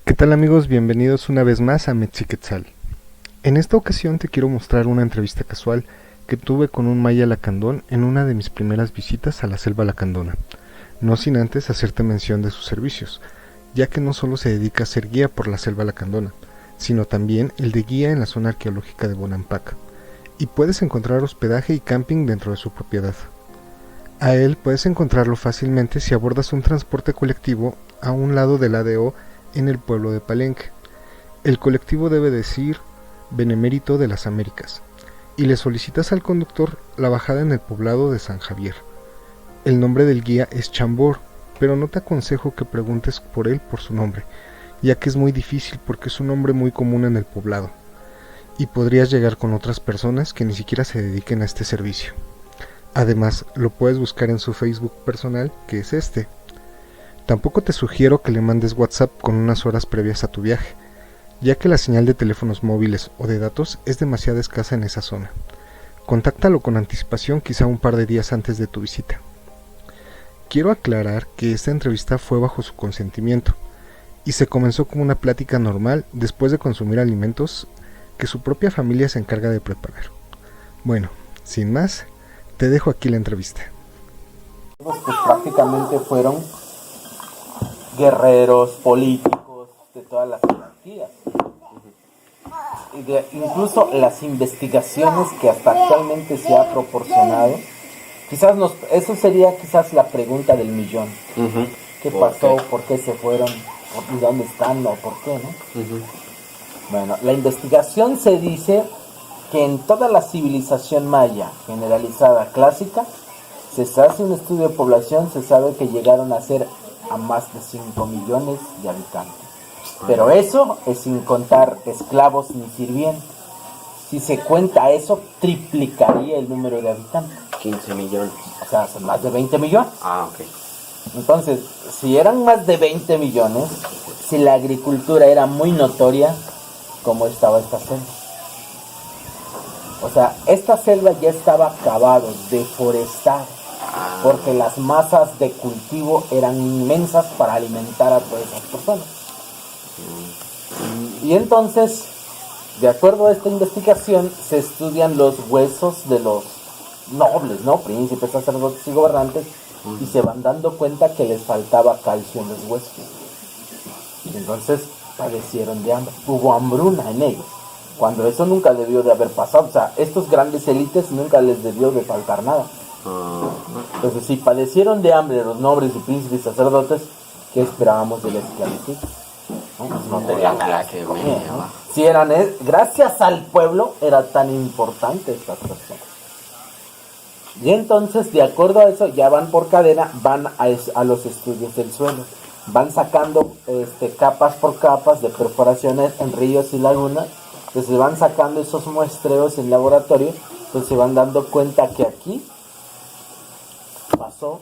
¿Qué tal amigos? Bienvenidos una vez más a Metziquetzal. En esta ocasión te quiero mostrar una entrevista casual que tuve con un maya lacandón en una de mis primeras visitas a la selva lacandona, no sin antes hacerte mención de sus servicios, ya que no solo se dedica a ser guía por la selva lacandona, sino también el de guía en la zona arqueológica de Bonampak, y puedes encontrar hospedaje y camping dentro de su propiedad. A él puedes encontrarlo fácilmente si abordas un transporte colectivo a un lado del ADO en el pueblo de Palenque. El colectivo debe decir Benemérito de las Américas y le solicitas al conductor la bajada en el poblado de San Javier. El nombre del guía es Chambor, pero no te aconsejo que preguntes por él por su nombre, ya que es muy difícil porque es un nombre muy común en el poblado y podrías llegar con otras personas que ni siquiera se dediquen a este servicio. Además, lo puedes buscar en su Facebook personal, que es este. Tampoco te sugiero que le mandes WhatsApp con unas horas previas a tu viaje, ya que la señal de teléfonos móviles o de datos es demasiado escasa en esa zona. Contáctalo con anticipación, quizá un par de días antes de tu visita. Quiero aclarar que esta entrevista fue bajo su consentimiento, y se comenzó como una plática normal después de consumir alimentos que su propia familia se encarga de preparar. Bueno, sin más, te dejo aquí la entrevista. Pues prácticamente fueron guerreros políticos de todas las jerarquías. Incluso las investigaciones que hasta actualmente se ha proporcionado, eso sería quizás la pregunta del millón. ¿Qué pasó? ¿Por qué se fueron? ¿Y dónde están? ¿O por qué? ¿No? Bueno, la investigación se dice que en toda la civilización maya generalizada clásica, se hace un estudio de población, se sabe que llegaron a ser a más de 5 millones de habitantes. Pero eso es sin contar esclavos ni sirvientes. Si se cuenta eso, triplicaría el número de habitantes. 15 millones. O sea, son más de 20 millones. Ok. Entonces, si eran más de 20 millones, si la agricultura era muy notoria, ¿cómo estaba esta selva? O sea, esta selva ya estaba acabada, deforestada, porque las masas de cultivo eran inmensas para alimentar a todas esas personas. Y entonces, de acuerdo a esta investigación, se estudian los huesos de los nobles, ¿no? Príncipes, sacerdotes y gobernantes, y se van dando cuenta que les faltaba calcio en los huesos. Y entonces padecieron de hambre. Hubo hambruna en ellos, cuando eso nunca debió de haber pasado. O sea, estos grandes élites nunca les debió de faltar nada. Entonces, si padecieron de hambre los nobles y príncipes y sacerdotes, ¿qué esperábamos de la esclavitud? No tenían nada que ver, ¿no? Si eran, gracias al pueblo era tan importante esta cuestión. Y entonces, de acuerdo a eso, ya van por cadena, van a los estudios del suelo. Van sacando capas por capas de perforaciones en ríos y lagunas. Entonces van sacando esos muestreos en laboratorio. Entonces se van dando cuenta que aquí pasó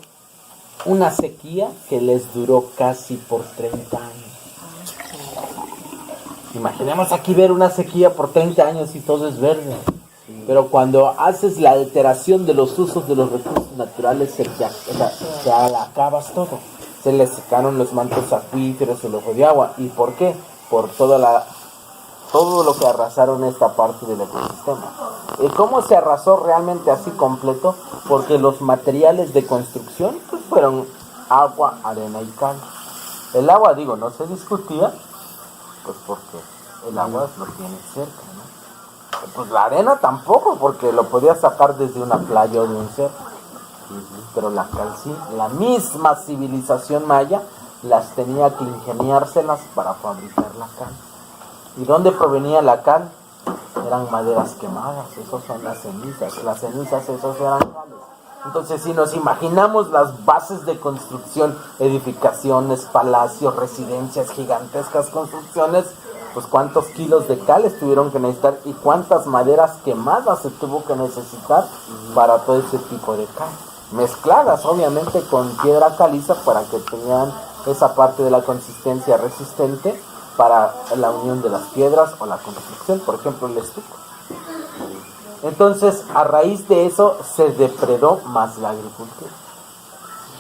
una sequía que les duró casi por 30 años. Imaginemos aquí ver una sequía por 30 años y todo es verde. Pero cuando haces la alteración de los usos de los recursos naturales, se acabas todo. Se les secaron los mantos acuíferos, el ojo de agua. ¿Y por qué? Por todo lo que arrasaron esta parte del ecosistema. ¿Y cómo se arrasó realmente así completo? Porque los materiales de construcción pues fueron agua, arena y cal. El agua, no se discutía, pues porque el agua lo tiene cerca, ¿no? Pues la arena tampoco, porque lo podías sacar desde una playa o de un cerro. Pero la cal sí, la misma civilización maya las tenía que ingeniárselas para fabricar la cal. ¿Y dónde provenía la cal? Eran maderas quemadas, esos son las cenizas esos eran cales. Entonces, si nos imaginamos las bases de construcción, edificaciones, palacios, residencias, gigantescas construcciones, pues cuántos kilos de cal tuvieron que necesitar y cuántas maderas quemadas se tuvo que necesitar para todo ese tipo de cal. Mezcladas obviamente con piedra caliza para que tengan esa parte de la consistencia resistente para la unión de las piedras o la construcción, por ejemplo el estuco. Entonces, a raíz de eso se depredó más la agricultura.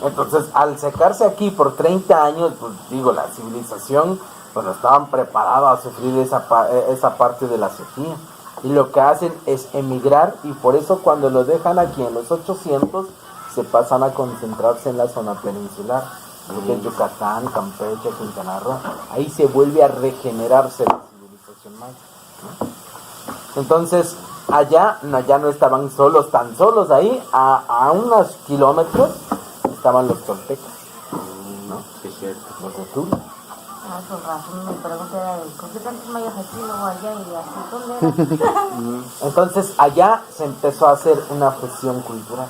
Entonces, al secarse aquí por 30 años, pues digo, la civilización, pues no estaban preparados a sufrir esa parte de la sequía. Y lo que hacen es emigrar, y por eso cuando lo dejan aquí en los 800, se pasan a concentrarse en la zona peninsular, lo que es Yucatán, Campeche, Quintana Roo. Ahí se vuelve a regenerarse la civilización maya, ¿no? Entonces, allá ya no estaban solos, tan solos ahí, a unos kilómetros estaban los toltecas, ¿no? Sí, cierto. Los de Tula. Con razón, mi pregunta era, ¿por qué tantos mayas aquí, luego allá y así? ¿Dónde era? Entonces, allá se empezó a hacer una fusión cultural.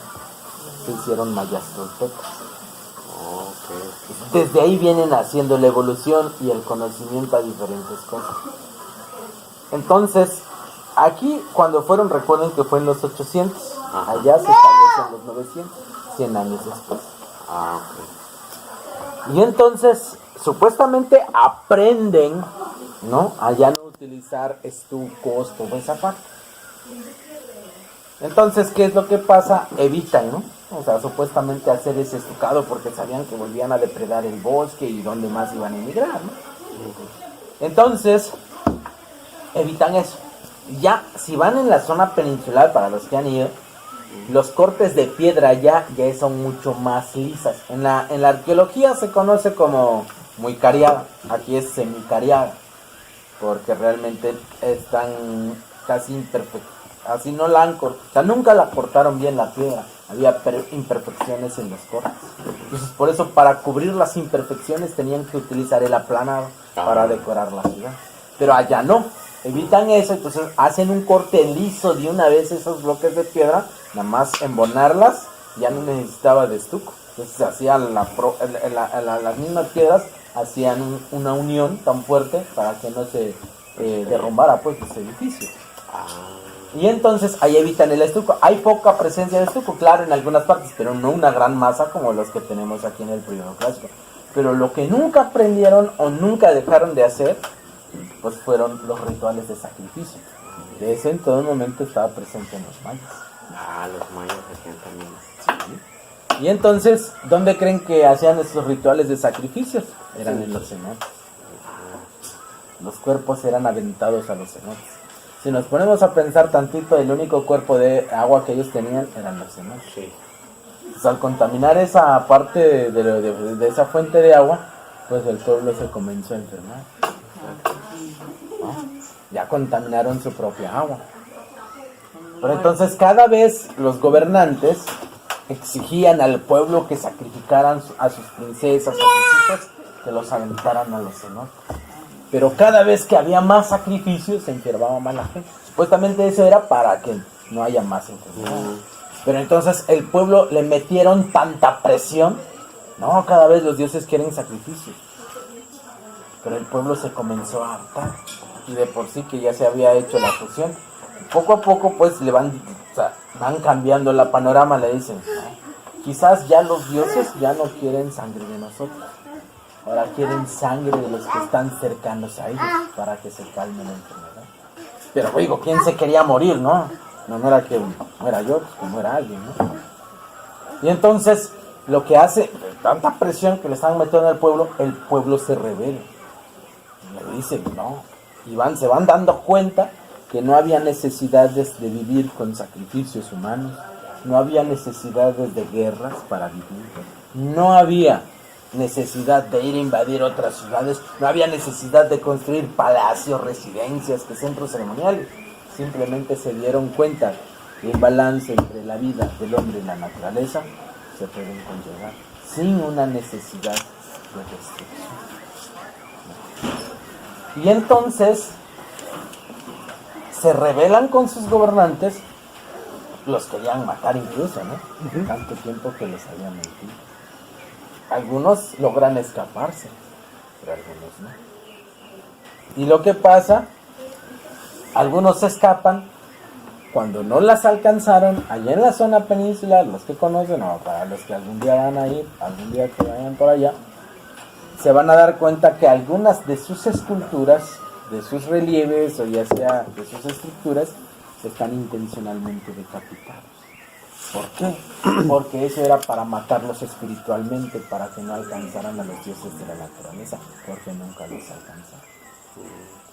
Se hicieron mayas toltecas. Okay. Desde ahí vienen haciendo la evolución y el conocimiento a diferentes cosas. Entonces, aquí cuando fueron, recuerden que fue en los 800, allá se establecen los 900, 100 años después. Ok. Y entonces, supuestamente aprenden, ¿no? A ya no utilizar estucos, toda esa parte. Entonces, ¿qué es lo que pasa? Evitan, ¿no? O sea, supuestamente hacer ese estucado porque sabían que volvían a depredar el bosque y dónde más iban a emigrar, ¿no? Entonces, evitan eso. Ya, si van en la zona peninsular, para los que han ido, los cortes de piedra ya son mucho más lisas. En la arqueología se conoce como muy cariada, aquí es semicariada, porque realmente están casi imperfectas. Así no la han cortado, o sea, nunca la cortaron bien la piedra, había imperfecciones en los cortes. Entonces, por eso, para cubrir las imperfecciones tenían que utilizar el aplanado para decorar la ciudad. Pero allá no, evitan eso, entonces hacen un corte liso de una vez esos bloques de piedra, nada más embonarlas, ya no necesitaba de estuco. Entonces hacían las mismas piedras, hacían una unión tan fuerte para que no se derrumbara pues ese edificio. Y entonces ahí evitan el estuco. Hay poca presencia de estuco, claro, en algunas partes, pero no una gran masa como los que tenemos aquí en el periodo clásico. Pero lo que nunca aprendieron o nunca dejaron de hacer, pues fueron los rituales de sacrificio. De ese en todo momento estaba presente en los mayas. Los mayas hacían también. Sí. Y entonces, ¿dónde creen que hacían estos rituales de sacrificios? Eran en los cenotes. Los cuerpos eran aventados a los cenotes. Si nos ponemos a pensar tantito, el único cuerpo de agua que ellos tenían eran los cenotes. Sí. Entonces, al contaminar esa parte de esa fuente de agua, pues el pueblo se comenzó a enfermar. ¿No? Ya contaminaron su propia agua. Pero entonces cada vez los gobernantes exigían al pueblo que sacrificaran a sus princesas, a sus hijos, que los aventaran a los cenotes. Pero cada vez que había más sacrificios se enfermaba más la gente. Supuestamente eso era para que no haya más enfermedades. Pero entonces el pueblo le metieron tanta presión. No, cada vez los dioses quieren sacrificios. Pero el pueblo se comenzó a hartar. Y de por sí que ya se había hecho la fusión. Poco a poco pues van cambiando la panorama, le dicen. ¿No? Quizás ya los dioses ya no quieren sangre de nosotros. Ahora quieren sangre de los que están cercanos a ellos para que se calme la enfermedad. Pero digo, ¿quién se quería morir, no? No era que muera yo, pues que muera alguien, ¿no? Y entonces, lo que hace, tanta presión que le están metiendo al pueblo, el pueblo se rebela. Le dicen, no. Y se van dando cuenta que no había necesidades de vivir con sacrificios humanos. No había necesidades de guerras para vivir. No había necesidad de ir a invadir otras ciudades, no había necesidad de construir palacios, residencias, que centros ceremoniales. Simplemente se dieron cuenta que el balance entre la vida del hombre y la naturaleza se pueden conllevar sin una necesidad de restricción. Y entonces se rebelan con sus gobernantes, los querían matar incluso, ¿no? Tanto tiempo que les habían mentido. Algunos logran escaparse, pero algunos no. Y lo que pasa, algunos se escapan, cuando no las alcanzaron, allá en la zona peninsular, los que conocen, o para los que algún día van a ir, algún día que vayan por allá, se van a dar cuenta que algunas de sus esculturas, de sus relieves, o ya sea de sus estructuras, están intencionalmente decapitados. ¿Por qué? Porque eso era para matarlos espiritualmente, para que no alcanzaran a los dioses de la naturaleza, porque nunca los alcanzaron.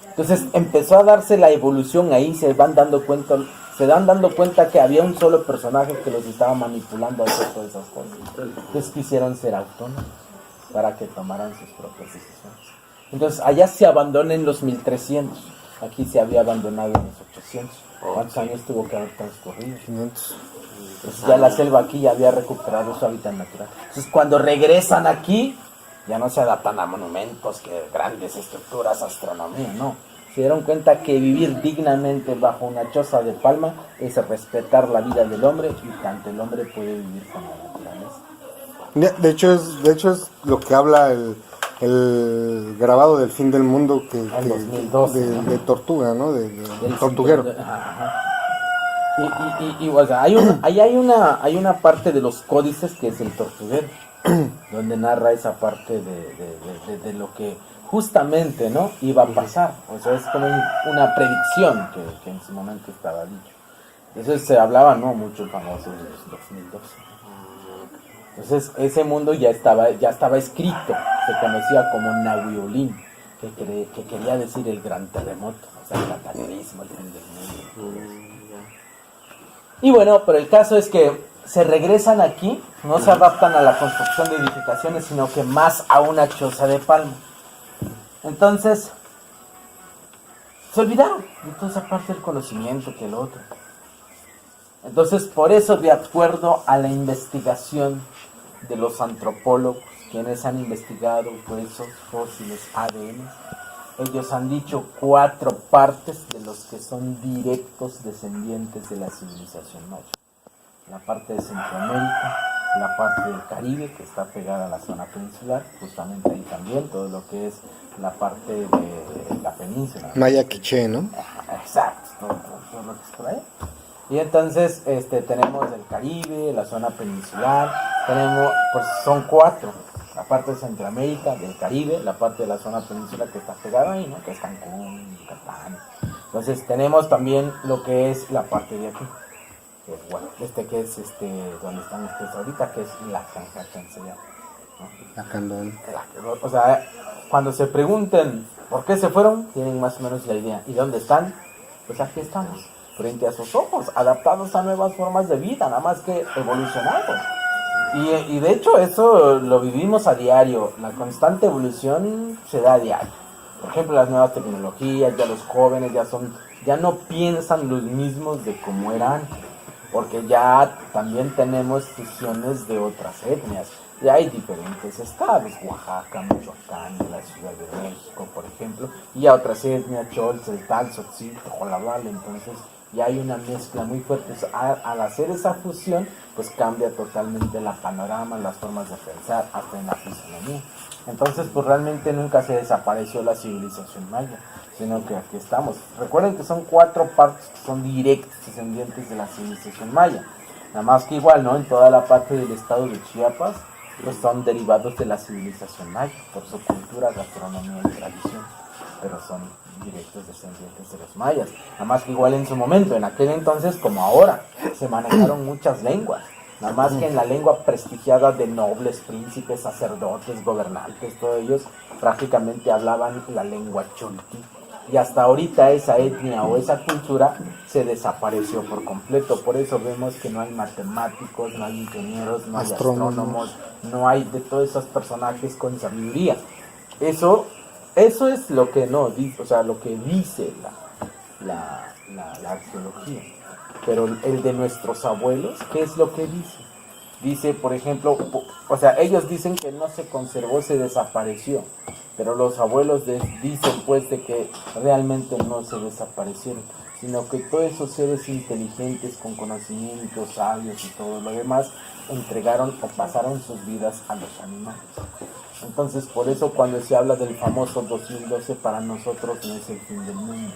Entonces empezó a darse la evolución ahí, se dan dando cuenta que había un solo personaje que los estaba manipulando a hacer todas esas cosas. Entonces quisieron ser autónomos para que tomaran sus propias decisiones. Entonces allá se abandona en los 1300, aquí se había abandonado en los 800. ¿Cuántos años tuvo que haber transcurrido? 500. Entonces ya la selva aquí ya había recuperado su hábitat natural. Entonces cuando regresan aquí, ya no se adaptan a monumentos, que grandes estructuras, astronomía, no. Se dieron cuenta que vivir dignamente bajo una choza de palma es respetar la vida del hombre, y tanto el hombre puede vivir con la naturaleza. De hecho es lo que habla el grabado del fin del mundo que 2012, de Tortuga, ¿no? Del tortuguero. Y o sea, hay una parte de los códices que es el tortuguero, donde narra esa parte de lo que justamente, ¿no?, iba a pasar. O sea, es como una predicción que en su momento estaba dicho. Entonces se hablaba, ¿no?, mucho famoso de los 2012. Entonces ese mundo ya estaba escrito, se conocía como Nahuiolín, que quería decir el gran terremoto, o sea, el cataclismo, el fin del mundo. Y bueno, pero el caso es que se regresan aquí, no se adaptan a la construcción de edificaciones, sino que más a una choza de palma. Entonces, se olvidaron de toda esa parte del conocimiento que el otro. Entonces, por eso, de acuerdo a la investigación de los antropólogos, quienes han investigado huesos, fósiles, ADN, ellos han dicho 4 partes de los que son directos descendientes de la civilización maya. La parte de Centroamérica, la parte del Caribe, que está pegada a la zona peninsular, justamente ahí también, todo lo que es la parte de la península. Maya Quiché, ¿no? Exacto, todo lo que es por ahí. Y entonces tenemos el Caribe, la zona peninsular, pues son 4. La parte de Centroamérica, del Caribe, la parte de la zona peninsular que está pegada ahí, ¿no?, que es Cancún, Yucatán. Entonces tenemos también lo que es la parte de aquí, que es, bueno, que es donde están ustedes ahorita, que es la Franja Chancellor, ¿no? La Candón. O sea, cuando se pregunten por qué se fueron, tienen más o menos la idea. ¿Y dónde están? Pues aquí estamos, frente a sus ojos, adaptados a nuevas formas de vida, nada más que evolucionados. Y de hecho eso lo vivimos a diario, la constante evolución se da a diario. Por ejemplo, las nuevas tecnologías, ya los jóvenes ya no piensan los mismos de como eran antes, porque ya también tenemos fusiones de otras etnias. Ya hay diferentes estados, Oaxaca, Michoacán, la Ciudad de México, por ejemplo, y a otras etnias, Chol, Celtal, Tzotzil, Tojolabal. Entonces ya hay una mezcla muy fuerte. Al hacer esa fusión, pues cambia totalmente la panorama, las formas de pensar, hasta en la fisonomía. Entonces, pues realmente nunca se desapareció la civilización maya, sino que aquí estamos. Recuerden que son 4 partes que son directos descendientes de la civilización maya. Nada más que igual, ¿no?, en toda la parte del estado de Chiapas, pues son derivados de la civilización maya, por su cultura, gastronomía y tradición, pero son directos descendientes de los mayas. Nada más que igual en su momento, en aquel entonces como ahora, se manejaron muchas lenguas. Nada más que en la lengua prestigiada de nobles, príncipes, sacerdotes, gobernantes, todos ellos prácticamente hablaban la lengua cholti. Y hasta ahorita esa etnia o esa cultura se desapareció por completo. Por eso vemos que no hay matemáticos, no hay ingenieros, no hay astrónomos, no hay de todos esos personajes con sabiduría. Eso es lo que no dice, o sea, lo que dice la arqueología. Pero el de nuestros abuelos, ¿qué es lo que dice? Dice, por ejemplo, o sea, ellos dicen que no se conservó, se desapareció. Pero los abuelos dicen pues de que realmente no se desaparecieron, sino que todos esos seres inteligentes con conocimientos, sabios y todo lo demás, entregaron o pasaron sus vidas a los animales. Entonces, por eso cuando se habla del famoso 2012, para nosotros no es el fin del mundo,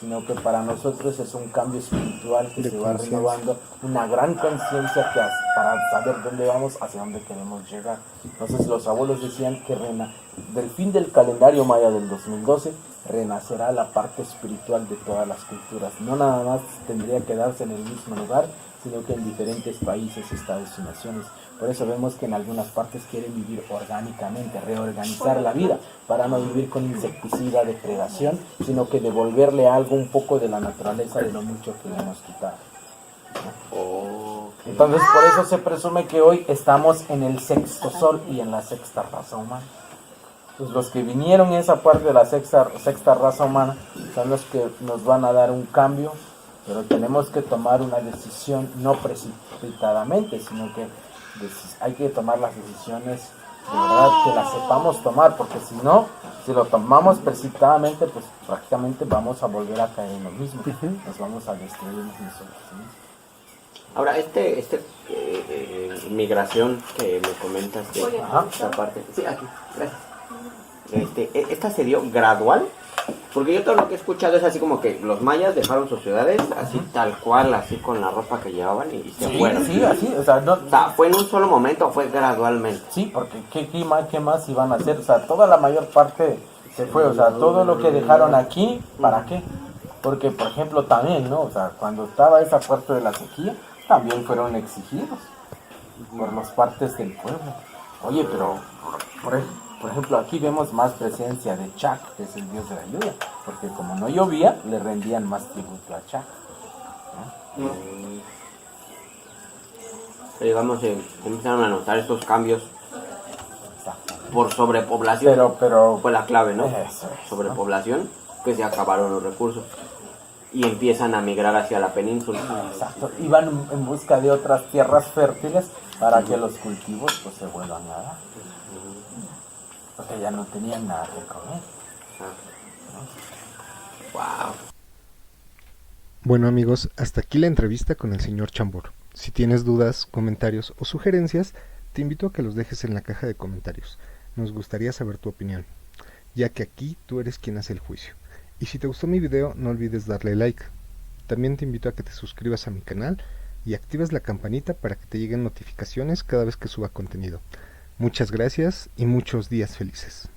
sino que para nosotros es un cambio espiritual que se va renovando, una gran conciencia para saber dónde vamos, hacia dónde queremos llegar. Entonces los abuelos decían que del fin del calendario maya del 2012 renacerá la parte espiritual de todas las culturas. No nada más tendría que darse en el mismo lugar, sino que en diferentes países, estados y naciones. Por eso vemos que en algunas partes quieren vivir orgánicamente, reorganizar la vida, para no vivir con insecticida, depredación, sino que devolverle algo un poco de la naturaleza de lo mucho que le hemos quitado. Entonces por eso se presume que hoy estamos en el sexto sol y en la sexta raza humana. Pues los que vinieron en esa parte de la sexta raza humana son los que nos van a dar un cambio, pero tenemos que tomar una decisión no precipitadamente, sino que hay que tomar las decisiones de verdad que las sepamos tomar, porque si no, si lo tomamos precipitadamente, pues prácticamente vamos a volver a caer en lo mismo, nos vamos a destruir nosotros mismos. Ahora, migración que me comentas de esta parte. Sí, aquí, gracias. ¿Esta se dio gradual? Porque yo todo lo que he escuchado es así como que los mayas dejaron sus ciudades así tal cual, así con la ropa que llevaban y se fueron. Sí, así, o sea, ¿fue en un solo momento o fue gradualmente? Sí, porque ¿qué más iban a hacer? O sea, toda la mayor parte se fue, o sea, todo lo que dejaron aquí, ¿para qué? Porque, por ejemplo, también, ¿no? O sea, cuando estaba esa parte de la sequía, también fueron exigidos por las partes del pueblo. Oye, pero, por ejemplo, aquí vemos más presencia de Chac, que es el dios de la lluvia, porque como no llovía, le rendían más tributo a Chac, ¿no? Digamos, empezaron a notar estos cambios por sobrepoblación. Pero fue la clave, ¿no? Eso es, sobrepoblación, que se acabaron los recursos y empiezan a migrar hacia la península. Exacto, iban en busca de otras tierras fértiles para que los cultivos pues se vuelvan a dar, porque ya no tenían nada que comer. Wow. Bueno amigos, hasta aquí la entrevista con el señor Chambord. Si tienes dudas, comentarios o sugerencias, te invito a que los dejes en la caja de comentarios. Nos gustaría saber tu opinión, ya que aquí tú eres quien hace el juicio. Y si te gustó mi video, no olvides darle like. También te invito a que te suscribas a mi canal y actives la campanita para que te lleguen notificaciones cada vez que suba contenido. Muchas gracias y muchos días felices.